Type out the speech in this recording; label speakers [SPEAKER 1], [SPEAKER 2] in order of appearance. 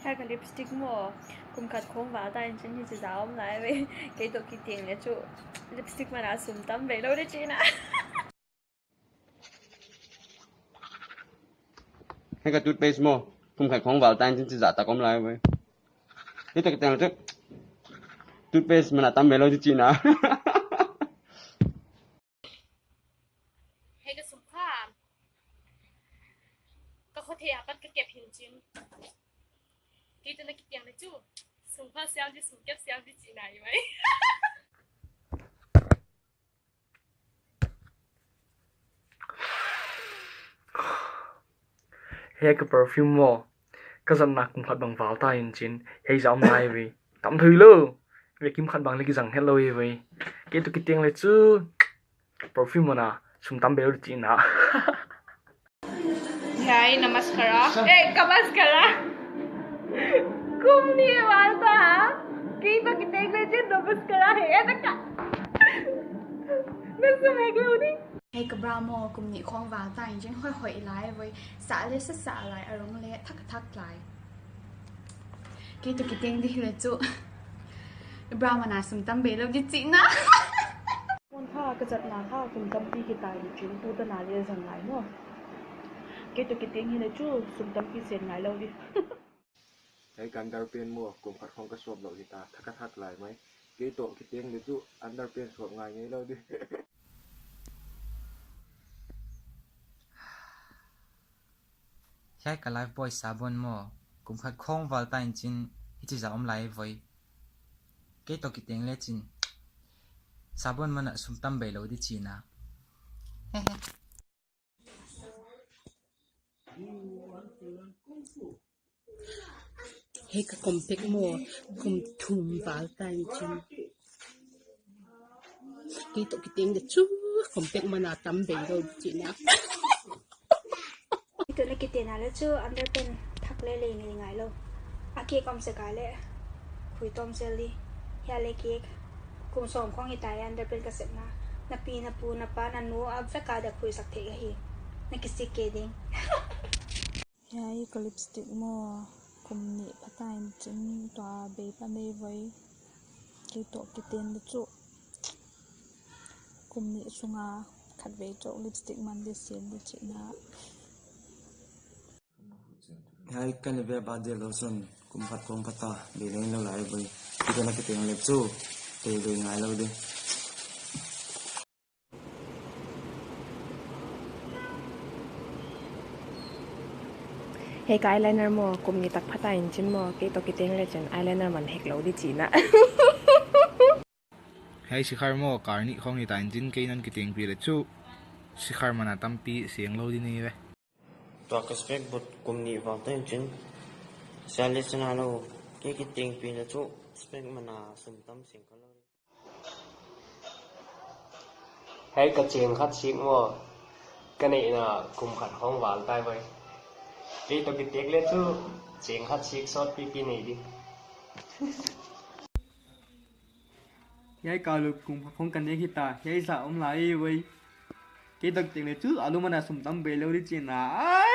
[SPEAKER 1] hai cái lipstick mùa cùng khát khôn vào tay trên thì chỉ giáo ông lại với cái tổ kỳ tiền này chú lipstick mà đã súng tắm về đâu đấy chị nè.
[SPEAKER 2] Hay cái toothpaste mo cùng khát khôn vào tay trên chỉ giả ta công lại với cái tổ kỳ tiền là toothpaste mà đã tắm về đâu đấy chị nè.
[SPEAKER 1] Hay cái súng khoaก็เขาเทียบกันก็เก็บหินชิ้นกี่ตัวนักกิจยังนะจูสูงพอเซลล์จะสูงเก็บเซลล์ที่จีนไหม
[SPEAKER 3] Hay cái perfume mo cái dân nạc cũng khát bằng vào tay hình chín hay giọng này vì tắm thư luôn vì kim khát bằng lấy cái rằng hello vì cái tụi cái tiếng lại chứ perfume mà nè súng tắm béo được chị nè.
[SPEAKER 1] Hey, namaskara. Hey, kamaskara. Kum ni walta. Kita kita English namaskara hai ta ka. Nên sao mày kêu đi?
[SPEAKER 4] Hay cái brown mò cùng nhị khoang vào tay trên hơi hủy lại với xả lên sắt xả lại ở trong lẽ thắc lại. Cái tụi cái tiếng đi là chú. Brown mà nà sum tâm bể đâu chứ chị nè.
[SPEAKER 1] Môn pha cái giật là pha cùng tâm đi cái tài để chúng tu tân là lên dần lại nữa. Cái tụi cái tiếng như này chú sum tâm khi xiên ngài lâu đi.
[SPEAKER 5] ใช้การดัดเปลี่ยนหมวกกลุ่มขัดของกระสอบเหล่าที่ตาทักหลายไหมกี่โต๊ะกี่เตียงหรือจุอันดัดเปลี่ยนสวมงานงี้เราดิ
[SPEAKER 6] ใช้กับไลฟ์บอยสาบอนหมอกุมขัดข้องวอลตันจินที่จะอมไลฟ์ไว้เกตกิเตียงเลจินสาบอนมันสุ่มตั้มเบลดิจีนะเฮ้
[SPEAKER 7] Hay cái compact mùa cùng thùng vào tay chân cái tụi cái tiếng được chút compact mà nào tắm về đâu chị nè
[SPEAKER 4] Tụi nó cái tiền nào chứ underpen thắc lê lê này ngài lâu à kia con sẽ cái lệ khui tôm xe ly ya lê kia cùng sòng khoang hiện tại underpen cái sẹp na pi na pu na pa na nu ab phải cả được khui sắc thế cái hi na cái xí kia đinh
[SPEAKER 1] Hey, cái lipstick mùa cùng nhị bắt tay trên tòa bể ban đây với cái tổ cái tiền để chú cùng nhị xuống khát về chỗ lipstick man để xiên để chị nè.
[SPEAKER 8] Hai cái này về ba giờ lotion cũng phát công phát ta để lên lâu lại với cái này cái tiền lệ chú để về ngày lâu đi.
[SPEAKER 9] Hay cái eyeliner mò cùng như tắc phát tay trên mò cái tổ cái tiếng là chân eyeliner mình hẹt lâu đi chỉ nè.
[SPEAKER 10] Hay si khar mo kar ni khong ni tan jin ke nan ki teng pi le chu si khar mana tam pi siang lo di ni ve
[SPEAKER 8] To cái spec bột cùng nhị vào tay chân sao lấy chân nào cái tiền pin là chú spec mà na sum tâm sinh cái lâu.
[SPEAKER 3] Hay cái chuyện khát xịn mò cái này là cùng khát khoang vào tay với cái tụi cái tiếng lên chứ chuyện khát xịn sót pi này đi. Yai kalau cùng phong cần đến kita, yai sao ông lại vậy? Cái đặc tiền này trước alo mà sum tâm bể lâu đi chuyện à?